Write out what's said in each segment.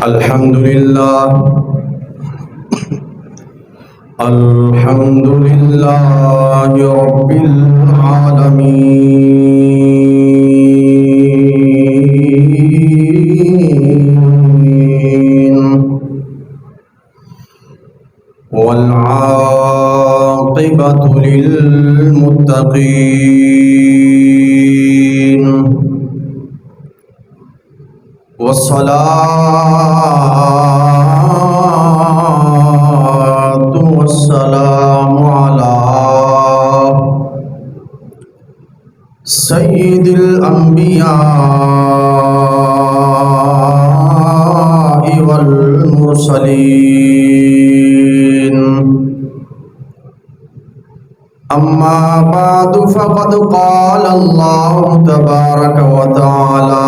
الحمد لله الحمد لله رب العالمين والعاقبة للمتقين والصلاة والسلام على سيد الأنبياء والمرسلين أما بعد فقد قال الله تبارك وتعالى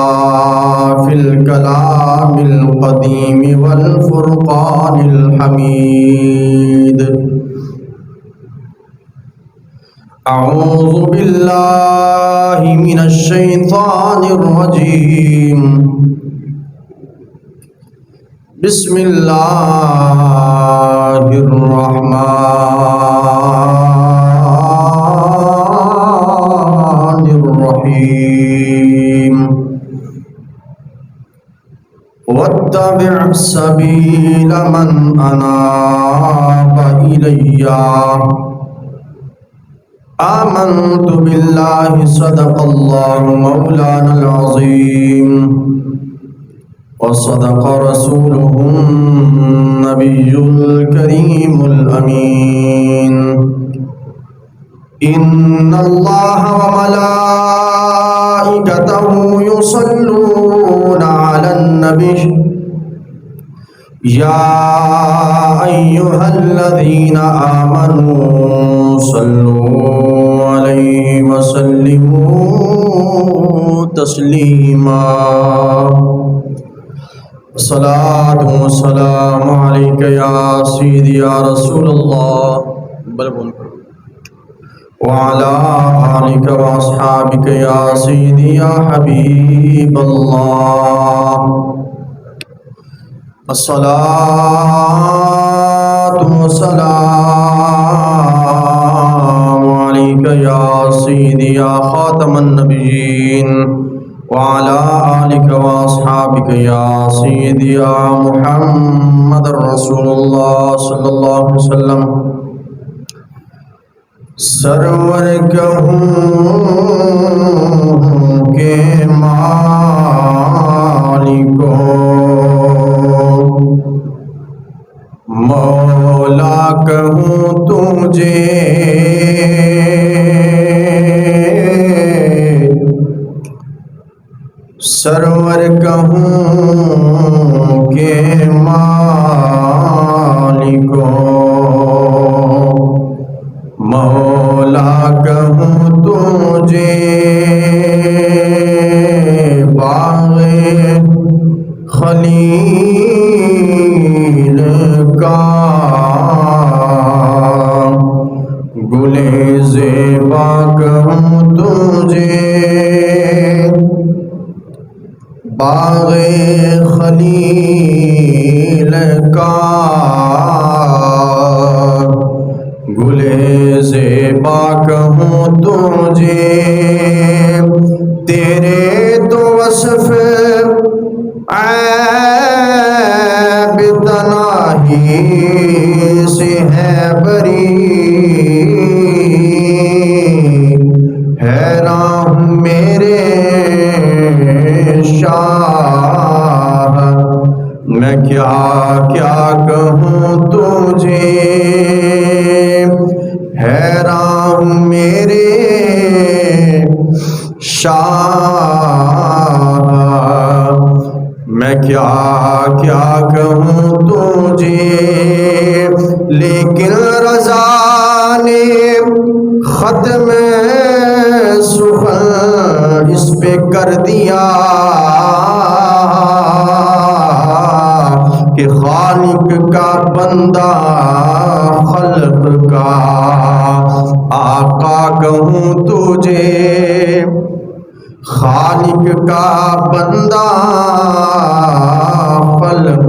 في الكلام القديم والفرقان الحميد أعوذ بالله من الشيطان الرجيم بسم الله الرحمن الرحيم واتبع سبيل من أناب إليّ آمنت بالله صدق الله مولانا العظيم وصدق رسوله النبي الكريم الأمين إن الله وملائكته يصلون على النبي يا أيها الذين آمنوا صلوا عليه وسلموا تسليما الصلاة والسلام عليك يا سيدي يا رسول الله وعلى آلك وأصحابك يا سيدي يا حبيب الله الصلاة والسلام عليك يا سيدي يا خاتم النبيين وعلى آلك وأصحابك يا سيدي يا محمد رسول الله صلى الله عليه وسلم سرور کہوں کے مالکو مولا کہوں تجھے سرور کہوں کے مالکو مولا کہوں تجھے باغ خلیل کا گل زیبا کہوں تجھے باغ خلیل کا گل زیبا کہوں تجھے تیرے تو وصف عیب تناہی سے ہے بری حیران میرے شاہ میں کیا کیا کہوں تجھے حیران میرے شاہ میں کیا کیا کہوں تجھے لیکن رضا نے ختم سخن اس پہ کر دیا کہ خالق کا بندہ خلق کا آقا کہوں تجھے خالق کا بندہ خلق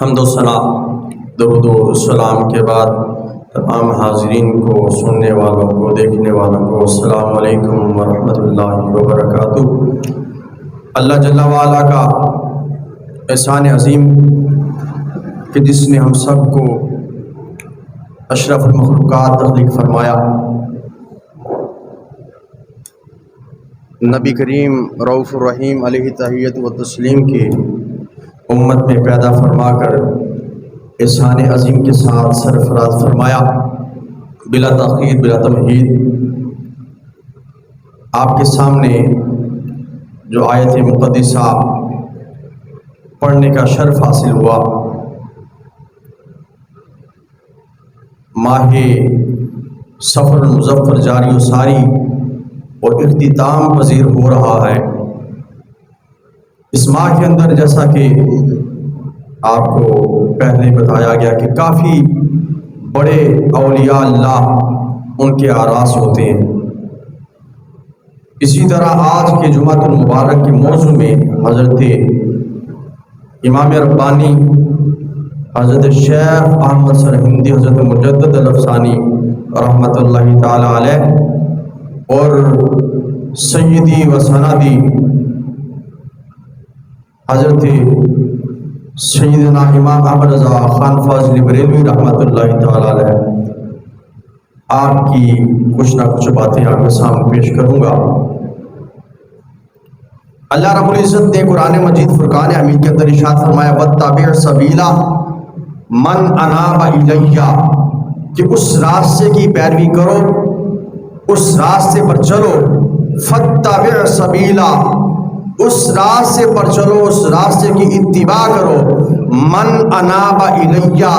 حمد و ثنا درود و سلام کے بعد تمام حاضرین کو، سننے والوں کو، دیکھنے والوں کو السلام علیکم ورحمۃ اللہ وبرکاتہ۔ اللہ جل وعلا کا احسان عظیم کہ جس نے ہم سب کو اشرف المخلوقات تخلیق فرمایا، نبی کریم رؤوف الرحیم علیہ تحیت و تسلیم کی امت میں پیدا فرما کر احسان عظیم کے ساتھ سرفراز فرمایا، بلا تاخیر بلا تمہید۔ آپ کے سامنے جو آیت مقدسہ پڑھنے کا شرف حاصل ہوا، ماہ سفر المظفر جاری و ساری اور اختتام پذیر ہو رہا ہے۔ اس ماہ کے اندر جیسا کہ آپ کو پہلے بتایا گیا کہ کافی بڑے اولیاء اللہ ان کے آراس ہوتے ہیں۔ اسی طرح آج کے جمعۃ المبارک کے موضوع میں حضرت امام ربانی حضرت شیخ احمد سرہندی حضرت مجدد الافسانی رحمۃ اللہ تعالی علیہ اور سیدی و سندی حضرت سیدنا امام احمد رضا خان فاضلی بریلوی رحمۃ اللہ تعالی علیہ آپ کی کچھ نہ کچھ باتیں آپ کے سامنے پیش کروں گا۔ اللہ رب العزت نے قرآن مجید فرقان حمید کے اندر ارشاد فرمایا واتبع سبیل من اناب الیہ، کہ اس راستے کی پیروی کرو، اس راستے پر چلو، فاتبع سبیلا، اس راستے پر چلو، اس راستے کی اتباع کرو، من اناب الیہ،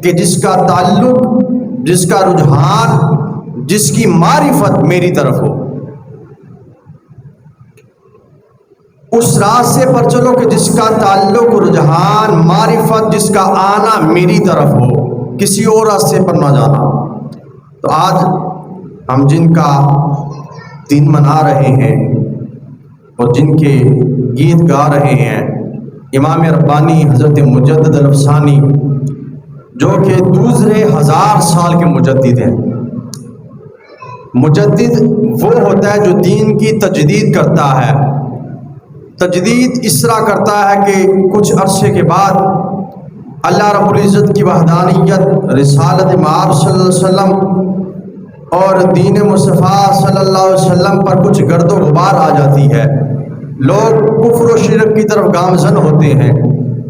کہ جس کا تعلق، جس کا رجحان، جس کی معرفت میری طرف ہو۔ اس راستے پر چلو کہ جس کا تعلق، رجحان، معرفت، جس کا آنا میری طرف ہو، کسی اور راستے پر نہ جانا۔ تو آج ہم جن کا دن منا رہے ہیں اور جن کے گیت گا رہے ہیں، امام ربانی حضرت مجدد الافسانی، جو کہ دوسرے 1000 سال کے مجدد ہیں۔ مجدد وہ ہوتا ہے جو دین کی تجدید کرتا ہے۔ تجدید اس طرح کرتا ہے کہ کچھ عرصے کے بعد اللہ رب العزت کی وحدانیت، رسالت مآب صلی اللہ علیہ وسلم اور دین مصطفیٰ صلی اللہ علیہ وسلم پر کچھ گرد و غبار آ جاتی ہے، لوگ کفر و شرک کی طرف گامزن ہوتے ہیں،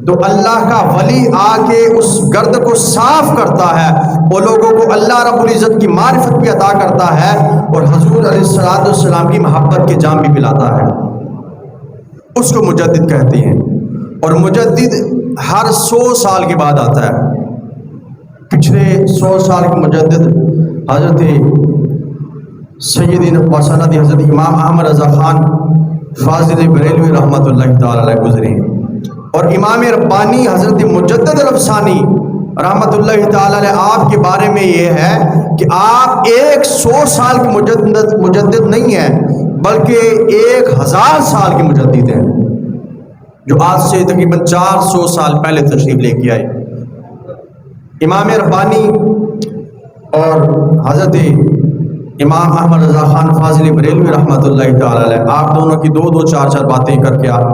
تو اللہ کا ولی آ کے اس گرد کو صاف کرتا ہے، وہ لوگوں کو اللہ رب العزت کی معرفت بھی عطا کرتا ہے اور حضور علیہ السلام کی محبت کے جام بھی پلاتا ہے۔ اس کو مجدد کہتے ہیں، اور مجدد ہر 100 سال کے بعد آتا ہے۔ پچھلے 100 سال کے مجدد حضرت سیدنا و سندی حضرت امام احمد رضا خان فاضلی بریلوی رحمۃ اللہ تعالی علیہ گزرے ہیں، اور امام ربانی حضرت مجدد الافسانی رحمۃ اللہ تعالی علیہ آپ کے بارے میں یہ ہے کہ آپ 100 سال کے مجدد نہیں ہیں، بلکہ 1000 سال کے مجدد ہیں، جو آج سے تقریباً 400 سال پہلے تشریف لے کے آئے۔ امام ربانی اور حضرت امام احمد رضا خان فاضلی بریلوی رحمۃ اللہ تعالی علیہ، آپ دونوں کی 2 4 باتیں کر کے آپ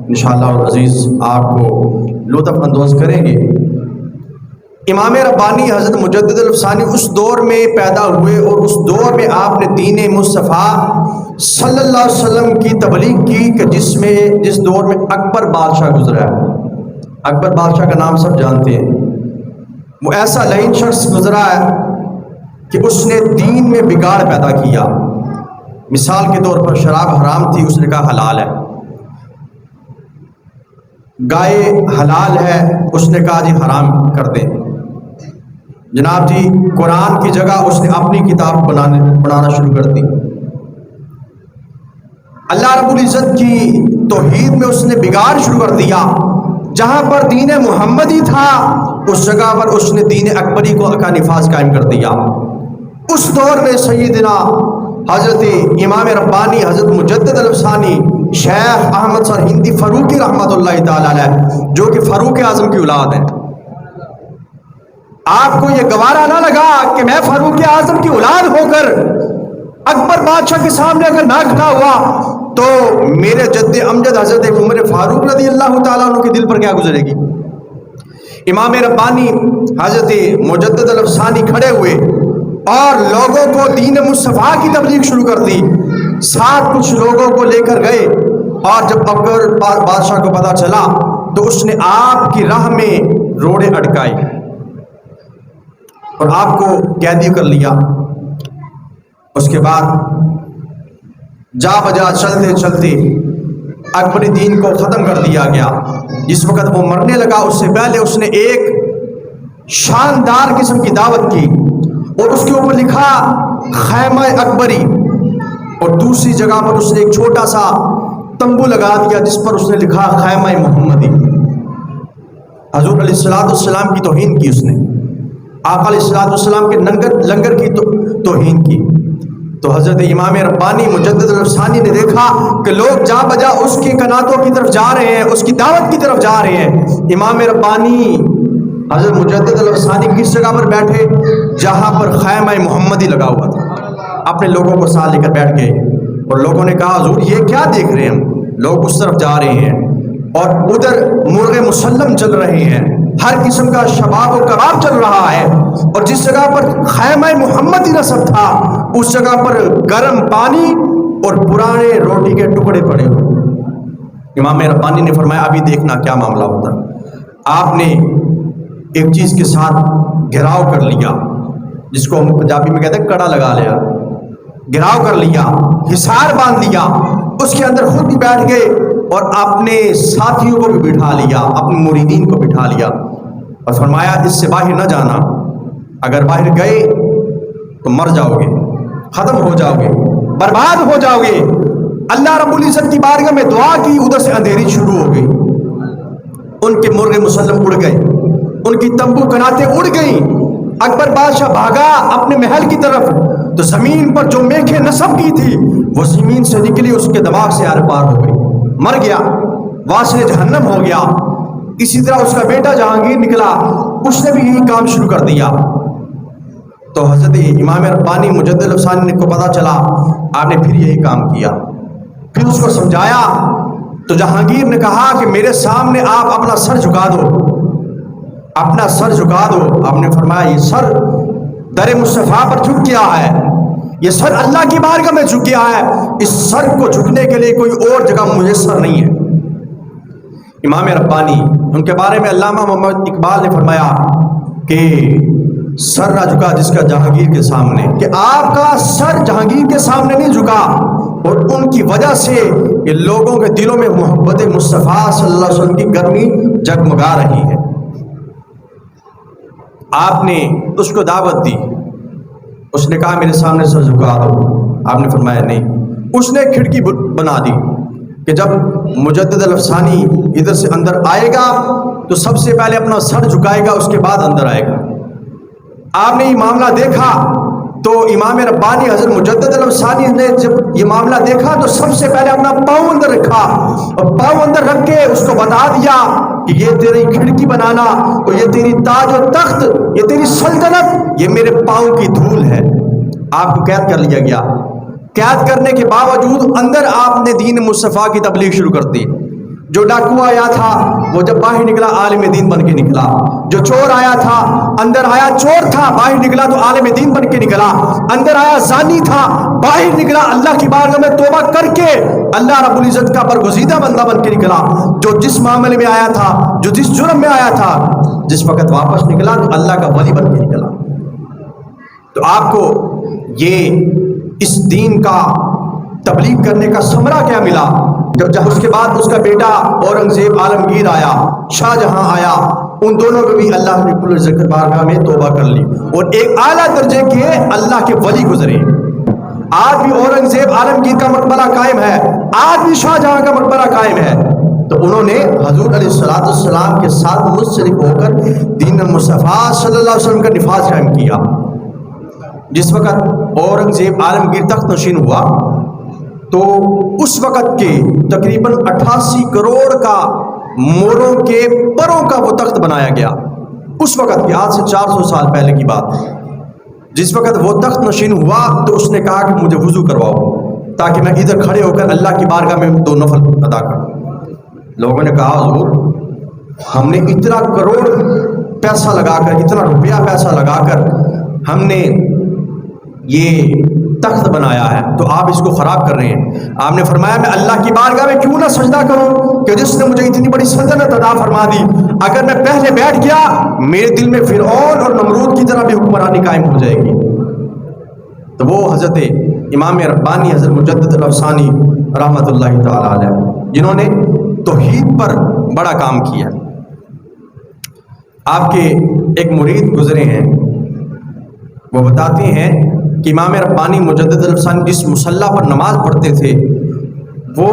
انشاءاللہ العزیز آپ کو لطف اندوز کریں گے۔ امام ربانی حضرت مجدد الافسانی اس دور میں پیدا ہوئے، اور اس دور میں آپ نے دین مصطفیٰ صلی اللہ علیہ وسلم کی تبلیغ کی کہ جس دور میں اکبر بادشاہ گزرا ہے۔ اکبر بادشاہ کا نام سب جانتے ہیں۔ وہ ایسا لعین شخص گزرا ہے کہ اس نے دین میں بگاڑ پیدا کیا۔ مثال کے طور پر شراب حرام تھی، اس نے کہا حلال ہے۔ گائے حلال ہے، اس نے کہا جی حرام کر دیں۔ جناب جی قرآن کی جگہ اس نے اپنی کتاب بنانا شروع کر دی۔ اللہ رب العزت کی توحید میں اس نے بگاڑ شروع کر دیا۔ جہاں پر دین محمدی تھا اس جگہ پر اس نے دین اکبری کا نفاذ قائم کر دیا۔ اس دور میں سیدنا حضرت امام ربانی حضرت مجدد الافسانی شیخ احمد سرہندی فاروقی رحمۃ اللہ تعالی علیہ، جو کہ فاروق اعظم کی اولاد ہیں. آپ کو یہ گوارا نہ لگا کہ میں فاروق اعظم کی اولاد ہو کر اکبر بادشاہ کے سامنے اگر نہ کھڑا ہوا تو میرے جد امجد حضرت عمر فاروق رضی اللہ تعالیٰ عنہ کے دل پر کیا گزرے گی. امام ربانی حضرت مجدد الافسانی کھڑے ہوئے اور لوگوں کو دین مصطفیٰ کی تبلیغ شروع کر دی. ساتھ کچھ لوگوں کو لے کر گئے اور جب اکبر بادشاہ کو پتا چلا تو اس نے آپ کی راہ میں روڑے اٹکائی اور آپ کو قیدی کر لیا. اس کے بعد جا بجا چلتے چلتے اکبری دین کو ختم کر دیا گیا. جس وقت وہ مرنے لگا اس سے پہلے اس نے ایک شاندار قسم کی دعوت کی اور اس کے اوپر لکھا خیمہ اکبری، اور دوسری جگہ پر اس نے ایک چھوٹا سا تمبو لگا دیا جس پر اس نے لکھا خیمہ محمدی. حضور علیہ السلام کی توہین کی اس نے، آقا علیہ السلام کے لنگر کی توہین کی. تو حضرت امام ربانی مجدد الافسانی نے دیکھا کہ لوگ جا بجا اس کی کناتوں کی طرف جا رہے ہیں، اس کی دعوت کی طرف جا رہے ہیں. امام ربانی حضرت مجدد الافسانی کس جگہ پر بیٹھے؟ جہاں پر خیمہ محمدی لگا ہوا تھا. اپنے لوگوں کو ساتھ لے کر بیٹھ گئے اور لوگوں نے کہا حضور یہ کیا دیکھ رہے ہیں ہم؟ لوگ اس طرف جا رہے ہیں اور ادھر مرغ مسلم چل رہے ہیں، ہر قسم کا شباب و کباب چل رہا ہے، اور جس جگہ پر خیمہ محمدی نصب تھا اس جگہ پر گرم پانی اور پرانے روٹی کے ٹکڑے پڑے ہوئے. امام ربانی نے فرمایا ابھی دیکھنا کیا معاملہ ہوتا. آپ نے ایک چیز کے ساتھ گھیراؤ کر لیا، جس کو ہم پنجابی میں کہتے ہیں کڑا لگا لیا. گھیراؤ کر لیا، حصار باندھ لیا، اس کے اندر خود بھی بیٹھ گئے اور اپنے ساتھیوں کو بھی بٹھا لیا، اپنے مریدین کو بٹھا لیا اور فرمایا اس سے باہر نہ جانا، اگر باہر گئے تو مر جاؤ گے، ختم ہو جاؤ گے، برباد ہو جاؤ گے. اللہ رب العزت کی بارگاہ میں دعا کی، ادھر سے اندھیری شروع ہو گئی. ان کے مرغ مسلم اڑ گئے، ان کی تمبو کناتیں اڑ گئیں. اکبر بادشاہ بھاگا اپنے محل کی طرف تو زمین پر جو میخیں نصب کی تھی وہ زمین سے نکلی، اس کے دماغ سے آر پار ہو گئی، مر گیا، واصل جہنم ہو گیا. اسی طرح اس کا بیٹا جہانگیر نکلا، اس نے بھی یہی کام شروع کر دیا. تو حضرت امام ربانی مجدد الافسانی کو پتا چلا، آپ نے پھر یہی کام کیا، پھر اس کو سمجھایا. تو جہانگیر نے کہا کہ میرے سامنے آپ اپنا سر جھکا دو، اپنا سر جھکا دو. آپ نے فرمایا یہ سر در مصطفیٰ پر جھک گیا ہے، یہ سر اللہ کی بارگاہ میں جھک گیا ہے، اس سر کو جھکنے کے لیے کوئی اور جگہ میسر نہیں ہے. امام ربانی ان کے بارے میں علامہ محمد اقبال نے فرمایا کہ سر نہ جھکا جس کا جہانگیر کے سامنے، کہ آپ کا سر جہانگیر کے سامنے نہیں جھکا، اور ان کی وجہ سے یہ لوگوں کے دلوں میں محبت مصطفیٰ صلی اللہ علیہ وسلم کی گرمی جگمگا رہی ہے. آپ نے اس کو دعوت دی، اس نے کہا میرے سامنے سر جھکا دو. آپ نے فرمایا نہیں. اس نے کھڑکی بنا دی کہ جب مجدد الافسانی ادھر سے اندر آئے گا تو سب سے پہلے اپنا سر جھکائے گا، اس کے بعد اندر آئے گا. آپ نے یہ معاملہ دیکھا تو امام ربانی حضرت مجدد الافسانی نے جب یہ معاملہ دیکھا تو سب سے پہلے اپنا پاؤں اندر رکھا اور پاؤں اندر رکھ کے اس کو بتا دیا کہ یہ تیری کھڑکی بنانا اور یہ تیری تاج و تخت، یہ تیری سلطنت، یہ میرے پاؤں کی دھول ہے. آپ کو قید کر لیا گیا. قید کرنے کے باوجود اندر آپ نے دین مصطفیٰ کی تبلیغ شروع کر دی. جو ڈاکو آیا تھا وہ جب باہر نکلا عالم دین بن کے نکلا، جو چور آیا تھا اندر آیا چور تھا، باہر نکلا تو عالم دین بن کے نکلا. اندر آیا زانی تھا، باہر نکلا اللہ کی بارگاہ میں توبہ کر کے اللہ رب العزت کا برگزیدہ بندہ بن کے نکلا. جو جس معاملے میں آیا تھا، جو جس جرم میں آیا تھا، جس وقت واپس نکلا تو اللہ کا ولی بن کے نکلا. تو آپ کو یہ اس دین کا تبلیغ کرنے کا ثمرہ کیا ملا؟ جب اس کے بعد اس کا بیٹا اورنگزیب عالمگیر آیا، شاہ جہاں آیا، ان دونوں کو بھی اللہ نے کل ذکر بارگاہ میں توبہ کر لی اور ایک اعلیٰ درجے کے اللہ کے ولی گزرے. آج بھی اورنگزیب عالمگیر کا مقبرہ قائم ہے، آج بھی شاہ جہاں کا مقبرہ قائم ہے. تو انہوں نے حضور علیہ السلام کے ساتھ منسلک ہو کر دین مصطفیٰ صلی اللہ علیہ وسلم کا نفاذ قائم کیا. جس وقت اورنگزیب عالمگیر تخت نشین ہوا تو اس وقت کے تقریباً 88 کروڑ کا موروں کے پروں کا وہ تخت بنایا گیا. اس وقت کے، آج سے 400 سال پہلے کی بات. جس وقت وہ تخت نشین ہوا تو اس نے کہا کہ مجھے وضو کرواؤ تاکہ میں ادھر کھڑے ہو کر اللہ کی بارگاہ میں 2 نفل ادا کروں. لوگوں نے کہا حضور ہم نے اتنا کروڑ پیسہ لگا کر، اتنا روپیہ پیسہ لگا کر ہم نے یہ تخت بنایا ہے تو آپ اس کو خراب کر رہے ہیں. آپ نے فرمایا میں اللہ کی بارگاہ میں کیوں نہ سجدہ کروں کہ جس نے مجھے اتنی بڑی سلطنت عطا فرما دی. اگر میں پہلے بیٹھ گیا میرے دل میں فرعون اور نمرود کی طرح بھی حکمرانی قائم ہو جائے گی. تو وہ حضرت امام ربانی حضرت مجدد الافسانی رحمۃ اللہ تعالی علیہ جنہوں نے توحید پر بڑا کام کیا. آپ کے ایک مرید گزرے ہیں، وہ بتاتے ہیں کہ امام ربانی مجدد الافسانی جس مصلی پر نماز پڑھتے تھے وہ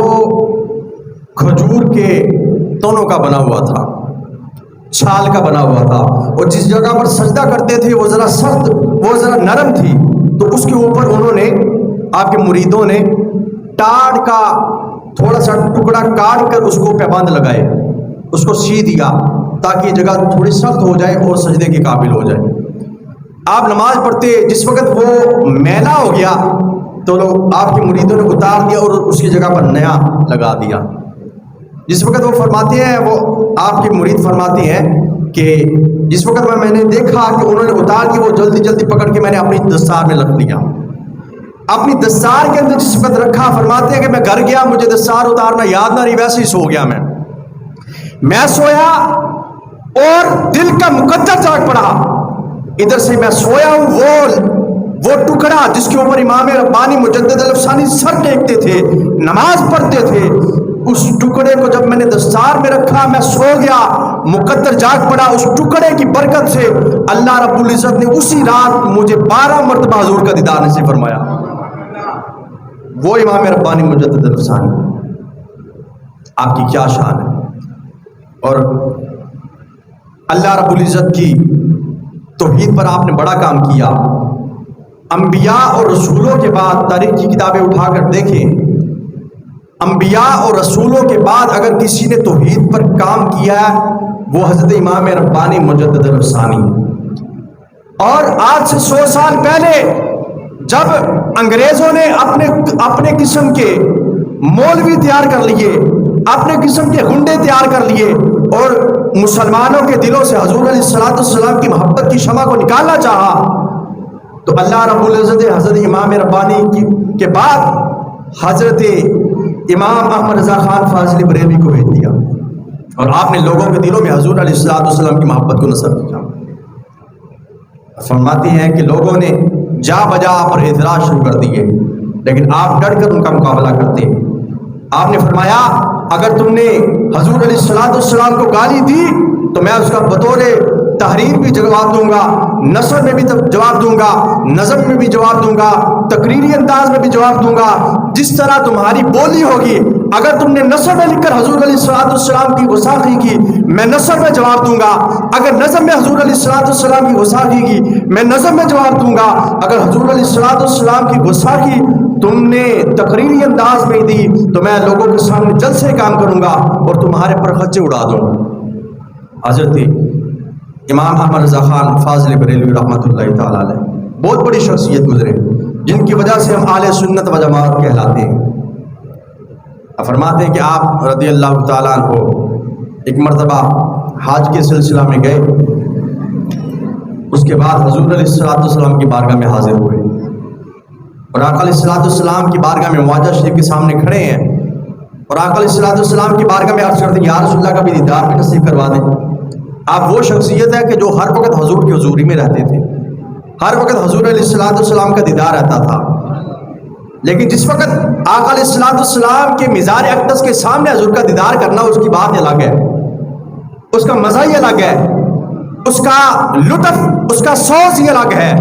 کھجور کے تنوں کا بنا ہوا تھا، چھال کا بنا ہوا تھا، اور جس جگہ پر سجدہ کرتے تھے وہ ذرا سخت، وہ ذرا نرم تھی، تو اس کے اوپر انہوں نے، آپ کے مریدوں نے ٹاڑ کا تھوڑا سا ٹکڑا کاٹ کر اس کو پیبند لگائے، اس کو سی دیا تاکہ یہ جگہ تھوڑی سخت ہو جائے اور سجدے کے قابل ہو جائے. آپ نماز پڑھتے، جس وقت وہ میلا ہو گیا تو آپ کے مریدوں نے اتار دیا اور اس کی جگہ پر نیا لگا دیا. جس وقت وہ فرماتے ہیں، وہ آپ کے مرید فرماتے ہیں کہ جس وقت میں نے دیکھا کہ انہوں نے اتار دی، وہ جلدی جلدی پکڑ کے میں نے اپنی دستار میں رکھ لیا. اپنی دستار کے اندر جس وقت رکھا، فرماتے ہیں کہ میں گھر گیا، مجھے دستار اتارنا یاد نہ رہی، ویسے ہی سو گیا. میں سویا اور دل کا مقدر جاگ پڑا. ادھر سے میں سویا ہوں، وہ ٹکڑا جس کے اوپر امام ربانی مجدد الافسانی سر ٹیکتے تھے، نماز پڑھتے تھے، اس ٹکڑے کو جب میں نے دستار میں رکھا میں سو گیا، مقدر جاگ پڑا. اس ٹکڑے کی برکت سے اللہ رب العزت نے اسی رات مجھے 12 مرتبہ حضور کا دیدار نصیب فرمایا. وہ امام ربانی مجدد الافسانی، آپ کی کیا شان ہے. اور اللہ رب العزت کی توحید پر آپ نے بڑا کام کیا. انبیاء اور رسولوں کے بعد تاریخ کی کتابیں اٹھا کر دیکھیں، انبیاء اور رسولوں کے بعد اگر کسی نے توحید پر کام کیا ہے وہ حضرت امام ربانی مجدد الافسانی. اور آج سے 100 سال پہلے جب انگریزوں نے اپنے قسم کے مولوی تیار کر لیے، اپنے قسم کے گنڈے تیار کر لیے اور مسلمانوں کے دلوں سے حضور علیہ السلام کی محبت کی شمع کو نکالنا چاہا، تو اللہ رب العزت حضرت امام ربانی کے بعد حضرت امام احمد رضا خان فاضلی بریلوی کو بھیج دیا اور آپ نے لوگوں کے دلوں میں حضور علیہ السلام کی محبت کو نصب کیا. فرماتے ہیں کہ لوگوں نے جا بجا پر اعتراض شروع کر دیے، لیکن آپ ڈٹ کر ان کا مقابلہ کرتے. آپ نے فرمایا اگر تم نے حضور علیہ السلام کو گالی دی تو میں اس کا بطور تحریر بھی جواب دوں گا، نثر میں بھی جواب دوں گا، نظم میں بھی جواب دوں گا، تقریری انداز میں بھی جواب دوں گا، جس طرح تمہاری بولی ہوگی. اگر تم نے نثر میں لکھ کر حضور علیہ السلام کی گستاخی کی میں نثر میں جواب دوں گا، اگر نظم میں حضور علیہ السلام کی گستاخی کی میں نظم میں جواب دوں گا، اگر حضور علیہ السلام کی گستاخی تم نے تقریری انداز میں دی تو میں لوگوں کے سامنے جلد سے کام کروں گا اور تمہارے پر خچے اڑا دوں گا. حضرت امام احمد رضا خان فاضل بریلوی رحمۃ اللہ تعالی علیہ بہت بڑی شخصیت گزرے جن کی وجہ سے ہم اہل سنت و جماعت کہلاتے ہیں. فرماتے ہیں کہ آپ رضی اللہ تعالیٰ عنہ ایک مرتبہ حج کے سلسلہ میں گئے، اس کے بعد حضور علیہ السلام کی بارگاہ میں حاضر ہوئے اور آقا علیہ السلام کی بارگاہ میں معاذ شریف کے سامنے کھڑے ہیں اور آقا علیہ السلام کی بارگاہ میں عرض کرتے ہیں یا رسول اللہ کا بھی دیدار بھی نصیب کروا دیں. آپ وہ شخصیت ہے کہ جو ہر وقت حضور کی حضوری میں رہتے تھے، ہر وقت حضور علیہ السلام کا دیدار رہتا تھا، لیکن جس وقت آقا علیہ السلام کے مزار اقدس کے سامنے حضور کا دیدار کرنا اس کی بات الگ ہے، اس کا مزہ ہی الگ ہے، اس کا لطف، اس کا سوز ہی الگ ہے.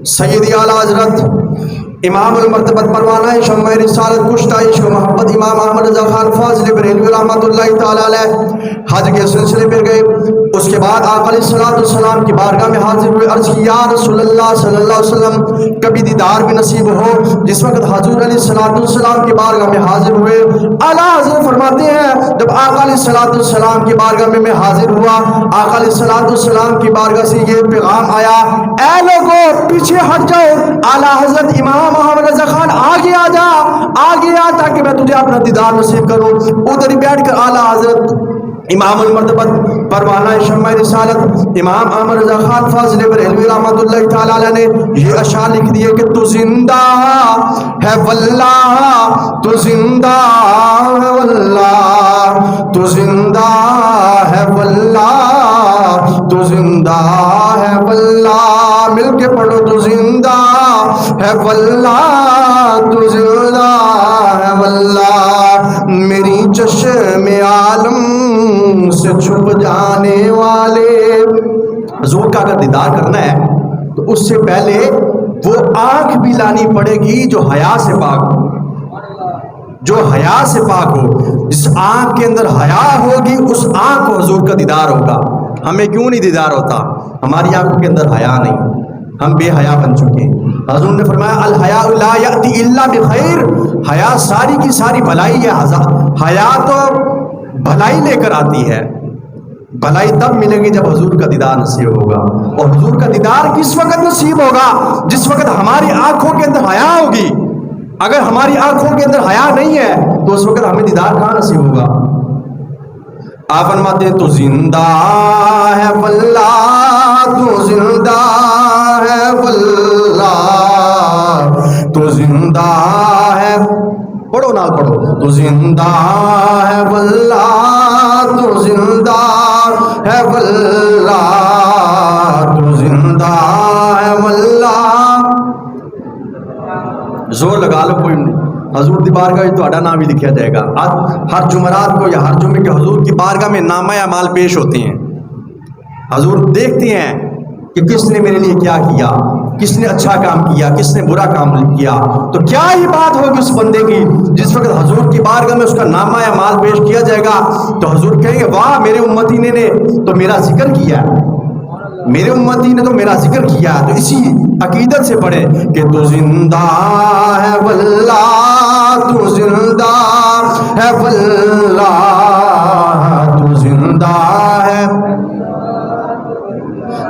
سیدی اعلیٰ حضرت امام المرتبت پروانہ شمع رسالت کشتہ عشق و محبت امام احمد رضا خان فاضل بریلوی رحمۃ اللہ تعالی علیہ حج کے سلسلے میں گئے. اس کے بعد آقا علیہ الصلوۃ والسلام کی بارگاہ میں حاضر ہوئے. عرض کی یا رسول اللہ صلی اللہ علیہ وسلم کبھی دیدار بھی نصیب ہو. جس وقت حضور علیہ الصلوۃ والسلام کی بارگاہ میں حاضر ہوئے, اعلیٰ حضرت فرماتے ہیں جب آقا علیہ الصلوۃ والسلام کی بارگاہ میں حاضر ہوا, آقا علیہ الصلوۃ والسلام کی بارگاہ سے یہ پیغام آیا, اے لوگوں پیچھے ہٹ جاؤ, اعلیٰ حضرت امام محمد رضا خان آگے آ جا, آگے آ تاکہ میں تجھے اپنا دیدار نصیب کروں. ادھر ہی بیٹھ کر اعلیٰ حضرت امام المرتبت پروانہ شمع رسالت امام احمد رضا خان فاضل بریلوی رحمۃ اللہ تعالی علیہ نے یہ اشعار لکھ دیے کہ تو زندہ ہے واللہ, تو زندہ ہے واللہ, تو زندہ ہے واللہ, تو زندہ ہے واللہ. مل کے پڑھو, تو زندہ ہے واللہ, تو زندہ ہے واللہ. میری چشم عالم سے چھپ جانے والے. حضور کا اگر دیدار کرنا ہے تو اس سے پہلے وہ آنکھ بھی لانی پڑے گی جو حیا سے پاک ہو, جو حیا سے پاک ہو. جس آنکھ کے اندر حیا ہوگی اس آنکھ کو حضور کا دیدار ہوگا. ہمیں کیوں نہیں دیدار ہوتا؟ ہماری آنکھوں کے اندر حیا نہیں, ہم بے حیا بن چکے ہیں. حضور نے فرمایا الحیاء لا یأتی الا بخیر, حیا ساری کی ساری بھلائی ہے. حیا تو بھلائی لے کر آتی ہے. بھلائی تب ملے گی جب حضور کا دیدار نصیب ہوگا. اور حضور کا دیدار کس وقت نصیب ہوگا؟ جس وقت ہماری آنکھوں کے اندر حیا ہوگی. اگر ہماری آنکھوں کے اندر حیا نہیں ہے تو اس وقت ہمیں دیدار کہاں نصیب ہوگا؟ آپ فرماتے تو زندہ ہے واللہ, تو زندہ ہے واللہ, تو زندہ ہے, پڑھو نال پڑھو, تو زندہ ہے واللہ, تو زندہ ہے واللہ, تو زندہ ہے واللہ. زور لگا لو, کوئی نہیں. حضور کی بارگاہ میں تہاڈا نام بھی لکھا جائے گا. ہر جمعرات کو یا ہر جمعے کے حضور کی بارگاہ میں نامہ اعمال پیش ہوتے ہیں. حضور دیکھتے ہیں کہ کس نے میرے لیے کیا کیا, کس نے اچھا کام کیا, کس نے برا کام کیا. تو کیا ہی بات ہوگی اس بندے کی جس وقت حضور کی بارگاہ میں اس کا نامہ اعمال پیش کیا جائے گا تو حضور کہیں گے واہ میرے امتی نے تو میرا ذکر کیا, میرے امتی نے تو میرا ذکر کیا. تو اسی عقیدت سے پڑھے کہ تو زندہ ہے واللہ, تو زندہ ہے واللہ, تو زندہ ہے,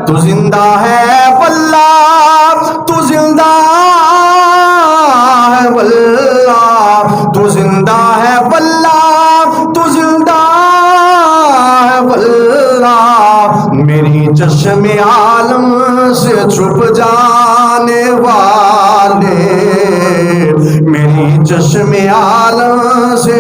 تو زندہ ہے واللہ, تو زندہ ہے واللہ, تو زندہ ہے واللہ, تو زندہ ہے واللہ. میری چشم عالم سے چھپ جانے والے, میری چشم عالم سے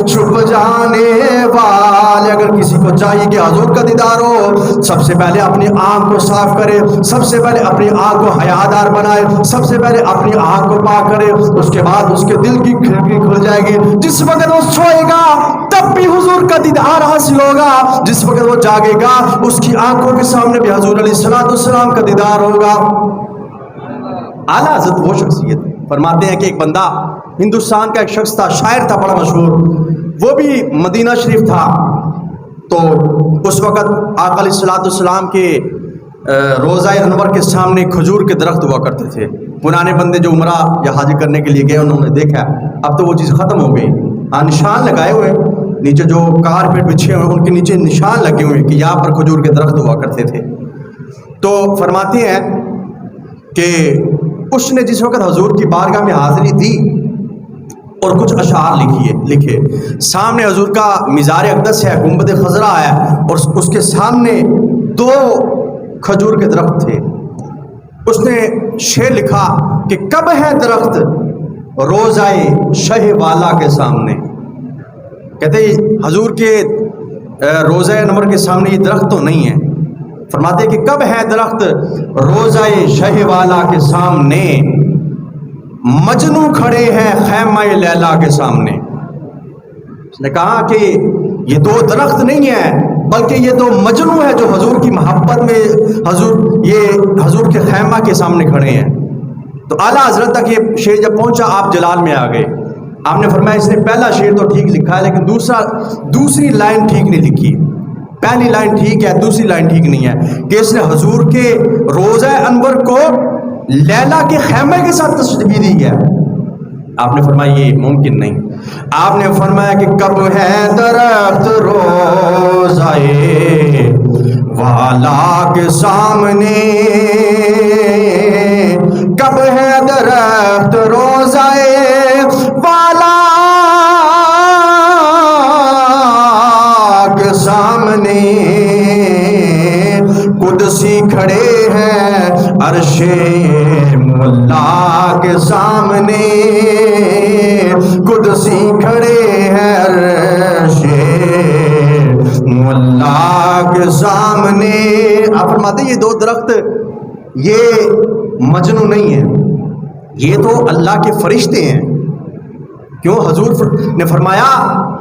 چھپ جانے والے. اگر کسی کو چاہیے کہ حضور کا دیدار ہو, سب سے پہلے اپنی آنکھ کو صاف کرے, سب سے پہلے اپنی آنکھ کو حیادار بنائے, سب سے پہلے اپنی آنکھ کو پاک کرے. اس کے بعد اس کے دل کی کھڑکی کھل جائے گی. جس وقت وہ سوئے گا تب بھی حضور کا دیدار حاصل ہوگا. جس وقت وہ جاگے گا اس کی آنکھوں کے سامنے بھی حضور علیہ الصلوۃ والسلام کا دیدار ہوگا. اعلیٰ حضرت وہ شخصیت فرماتے ہیں کہ ایک بندہ ہندوستان کا ایک شخص تھا, شاعر تھا بڑا مشہور, وہ بھی مدینہ شریف تھا. تو اس وقت آقا علیہ الصلوۃ والسلام کے روضہ انور کے سامنے کھجور کے درخت ہوا کرتے تھے. پرانے بندے جو عمرہ یا حج کرنے کے لیے گئے انہوں نے دیکھا, اب تو وہ چیز ختم ہو گئی. نشان لگائے ہوئے نیچے, جو کارپیٹ بچھے ہوئے ان کے نیچے نشان لگے ہوئے کہ یہاں پر کھجور کے درخت ہوا کرتے تھے. تو فرماتے ہیں کہ اس نے جس وقت حضور کی بارگاہ میں حاضری دی اور کچھ اشعار لکھے, سامنے حضور کا مزار اقدس ہے, گنبد خضرا ہے, اور اس کے سامنے 2 کھجور کے درخت تھے. اس نے شعر لکھا کہ کب ہے درخت روزائے شہ والا کے سامنے. کہتے حضور کے روزہ انور کے سامنے یہ درخت تو نہیں ہے. فرماتے کہ کب ہے درخت روزائے شہ والا کے سامنے, مجنو کھڑے ہیں خیمہ لیلا کے سامنے. اس نے کہا کہ یہ 2 درخت نہیں ہیں بلکہ یہ 2 مجنو ہے جو حضور کی محبت میں حضور کے خیمہ کے سامنے کھڑے ہیں. تو اعلیٰ حضرت تک یہ شعر جب پہنچا آپ جلال میں آ گئے. آپ نے فرمایا اس نے پہلا شعر تو ٹھیک لکھا ہے لیکن دوسری لائن ٹھیک نہیں لکھی. پہلی لائن ٹھیک ہے, دوسری لائن ٹھیک نہیں ہے کہ اس نے حضور کے روضہ انور کو لیلا کے خیمے کے ساتھ تشبیہ دی ہے. آپ نے فرمایا یہ ممکن نہیں. آپ نے فرمایا کہ کب ہے درخت روضہ والا کے سامنے, کب ہے درخت روضہ والا کے سامنے, قدسی کھڑے ہیں عرش مولا کے سامنے, قدسی کھڑے ہیں عرش مولا کے سامنے. آپ فرماتے ہیں یہ دو درخت یہ مجنو نہیں ہیں, یہ تو اللہ کے فرشتے ہیں. کیوں؟ حضور نے فرمایا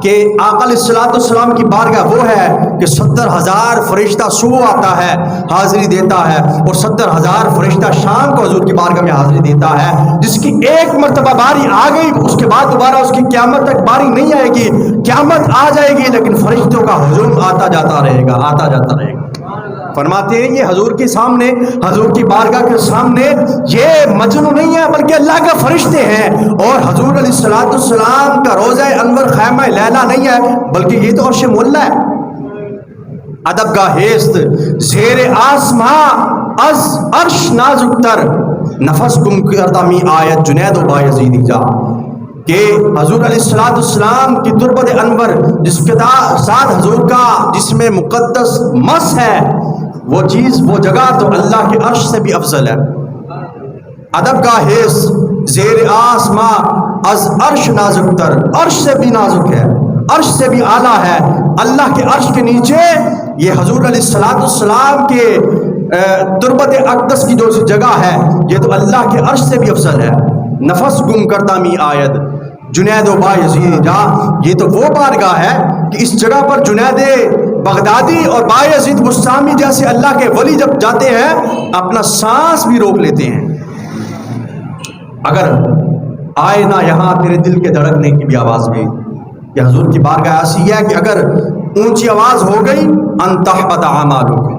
کہ آقا علیہ الصلوۃ والسلام کی بارگاہ وہ ہے کہ 70,000 فرشتہ صبح آتا ہے حاضری دیتا ہے, اور 70,000 فرشتہ شام کو حضور کی بارگاہ میں حاضری دیتا ہے. جس کی ایک مرتبہ باری آ گئی اس کے بعد دوبارہ اس کی قیامت تک باری نہیں آئے گی. قیامت آ جائے گی لیکن فرشتوں کا ہجوم آتا جاتا رہے گا, آتا جاتا رہے گا. فرماتے ہیں یہ حضور کے سامنے, حضور کی بارگاہ کے سامنے یہ مجنو نہیں ہے بلکہ اللہ کے فرشتے ہیں. اور حضور علیہ الصلوۃ والسلام کا روضہ انور خیمہ لیلا نہیں ہے بلکہ یہ تو عرش مولا ہے. ادب کا ہیست زیر آسماں از عرش نازک تر, نفس گم کردہ می آیت جنید و بایزید جا. کہ حضور علیہ الصلوۃ والسلام کی تربت انور جس کے ساتھ حضور کا جس میں مقدس مس ہے, وہ چیز وہ جگہ تو اللہ کے عرش سے بھی افضل ہے. ادب کا حیث زیر آسماں از عرش نازک تر, عرش سے بھی نازک ہے, عرش سے بھی اعلیٰ ہے. اللہ کے عرش کے نیچے یہ حضور علیہ الصلوۃ والسلام کے تربت اقدس کی جو جگہ ہے یہ تو اللہ کے عرش سے بھی افضل ہے. نفس گم کرتا می آیت جنید و بایزید جا, یہ تو وہ بارگاہ ہے کہ اس جگہ پر جنید بغدادی اور بایزید بستامی جیسے اللہ کے ولی جب جاتے ہیں اپنا سانس بھی روک لیتے ہیں. اگر آئے نہ یہاں تیرے دل کے دھڑکنے کی بھی آواز بھی, کہ حضور کی بارگاہ ایسی ہے کہ اگر اونچی آواز ہو گئی ان تحبط اعمالکم,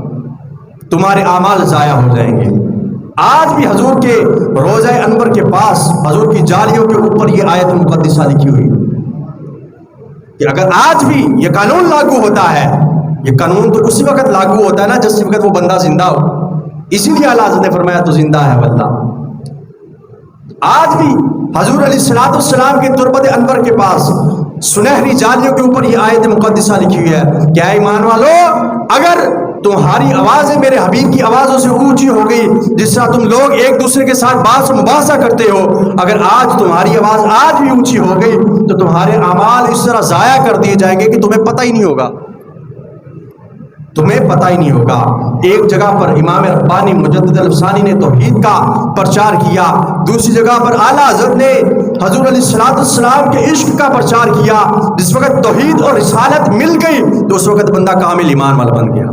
تمہارے اعمال ضائع ہو جائیں گے. آج بھی حضور کے روضہ انور کے پاس حضور کی جالیوں کے اوپر یہ آیت مقدسہ لکھی ہوئی کہ اگر آج بھی یہ قانون لاگو ہوتا ہے, یہ قانون تو اسی وقت لاگو ہوتا ہے نا جس وقت وہ بندہ زندہ ہو, اسی لیے اعلیٰ حضرت نے فرمایا تو زندہ ہے واللہ. آج بھی حضور علیہ الصلوۃ والسلام کے تربت انور کے پاس سنہری جالیوں کے اوپر یہ آیت مقدسہ لکھی ہوئی ہے کہ اے ایمان والو, اگر تمہاری آوازیں میرے حبیب کی آوازوں سے اونچی ہو گئی جس طرح تم لوگ ایک دوسرے کے ساتھ بات مباحثہ کرتے ہو, اگر آج تمہاری آواز آج بھی اونچی ہو گئی تو تمہارے اعمال اس طرح ضائع کر دیے جائیں گے کہ تمہیں پتہ ہی نہیں ہوگا, تمہیں پتہ ہی نہیں ہوگا. ایک جگہ پر امام ربانی مجدد الفسانی نے توحید کا پرچار کیا, دوسری جگہ پر اعلیٰ حضرت نے حضور علیہ الصلوۃ والسلام کے عشق کا پرچار کیا. جس وقت توحید اور رسالت مل گئی تو اس وقت بندہ کامل ایمان والا بن گیا.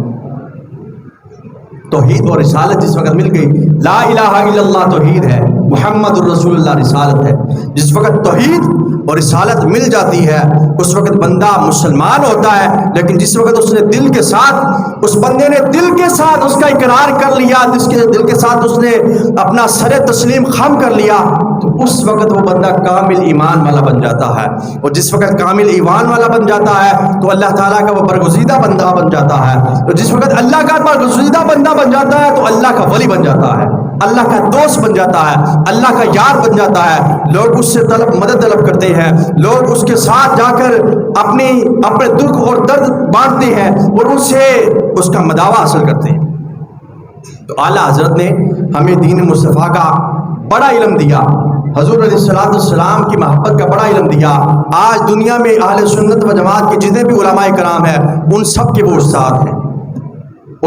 توحید اور رسالت جس وقت مل گئی, لا الہ الا اللہ توحید ہے, محمد الرسول اللہ رسالت ہے. جس وقت توحید اور رسالت مل جاتی ہے اس وقت بندہ مسلمان ہوتا ہے. لیکن جس وقت اس نے دل کے ساتھ, اس بندے نے دل کے ساتھ اس کا اقرار کر لیا, جس کے دل کے ساتھ اس نے اپنا سر تسلیم خم کر لیا, تو اس وقت وہ بندہ کامل ایمان والا بن جاتا ہے. اور جس وقت کامل ایمان والا بن جاتا ہے تو اللہ تعالیٰ کا وہ برگزیدہ بندہ بن جاتا ہے. اور جس وقت اللہ کا برگزیدہ بندہ بن جاتا ہے تو اللہ کا ولی بن جاتا ہے, اللہ کا دوست بن جاتا ہے, اللہ کا یار بن جاتا ہے. لوگ اس سے مدد طلب کرتے ہیں, لوگ اس کے ساتھ جا کر اپنے دکھ اور درد بانٹتے ہیں اور ان سے اس کا مداوع حاصل کرتے ہیں. تو اعلیٰ حضرت نے ہمیں دین مصطفیٰ کا بڑا علم دیا, حضور علیہ الصلوۃ والسلام کی محبت کا بڑا علم دیا. آج دنیا میں اہل سنت و جماعت کے جتنے بھی علماء کرام ہیں ان سب کے وہ استاد ہیں,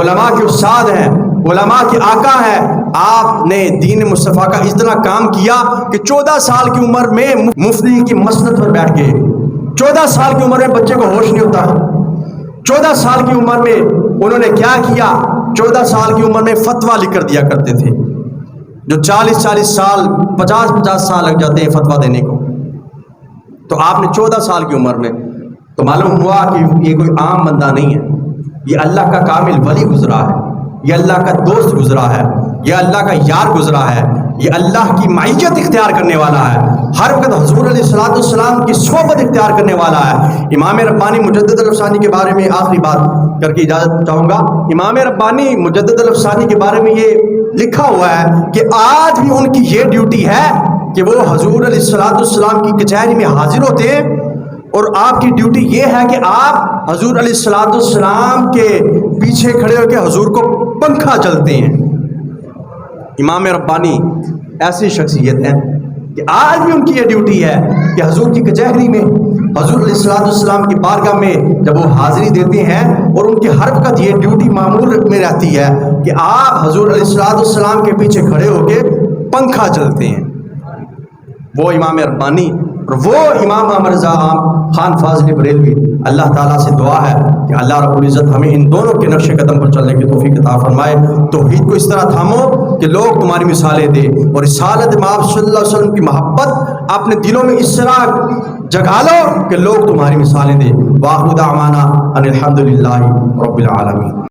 علماء کے استاد ہیں, علماء کے آقا ہیں. آپ نے دین مصطفیٰ کا اتنا کام کیا کہ 14 سال کی عمر میں مفتی کی مسند پر بیٹھ گئے. 14 سال کی عمر میں بچے کو ہوش نہیں ہوتا. 14 سال کی عمر میں انہوں نے کیا کیا, 14 سال کی عمر میں فتویٰ لکھ کر دیا کرتے تھے. جو 40 سال 50 سال لگ جاتے ہیں فتویٰ دینے کو، تو آپ نے 14 سال کی عمر میں، تو معلوم ہوا کہ یہ کوئی عام بندہ نہیں ہے، یہ اللہ کا کامل ولی گزرا ہے، یہ اللہ کا دوست گزرا ہے، یہ اللہ کا یار گزرا ہے، یہ اللہ کی معیت اختیار کرنے والا ہے، ہر وقت حضور علیہ السلام کی صحبت اختیار کرنے والا ہے۔ امام ربانی مجدد الافسانی کے بارے میں آخری بات کر کے اجازت چاہوں گا۔ امام ربانی مجدد الافسانی کے بارے میں یہ لکھا ہوا ہے کہ آج بھی ان کی یہ ڈیوٹی ہے کہ وہ حضور علیہ السلام کی کچہری میں حاضر ہوتے ہیں، اور آپ کی ڈیوٹی یہ ہے کہ آپ حضور علیہ السلام کے پیچھے کھڑے ہو کے حضور کو پنکھا چلتے ہیں۔ امام ربانی ایسی شخصیت ہے کہ آج بھی ان کی یہ ڈیوٹی ہے کہ حضور کی کچہری میں، حضور علیہ السلام کی بارگاہ میں جب وہ حاضری دیتے ہیں، اور ان کی ہر وقت یہ ڈیوٹی معمول میں رہتی ہے کہ آپ حضور علیہ السلام کے پیچھے کھڑے ہو کے پنکھا چلتے ہیں۔ وہ امام ربانی اور وہ امام احمد رضا خان فاضل بریلوی، اللہ تعالیٰ سے دعا ہے کہ اللہ رب العزت ہمیں ان دونوں کے نقش قدم پر چلنے کی توفیق عطا فرمائے۔ توحید کو اس طرح تھامو کہ لوگ تمہاری مثالیں دیں، اور رسالت مآب صلی اللہ علیہ وسلم کی محبت اپنے دلوں میں اس طرح جگا لو کہ لوگ تمہاری مثالیں دیں۔ وآخر دعوانا ان الحمد للہ رب العالمین۔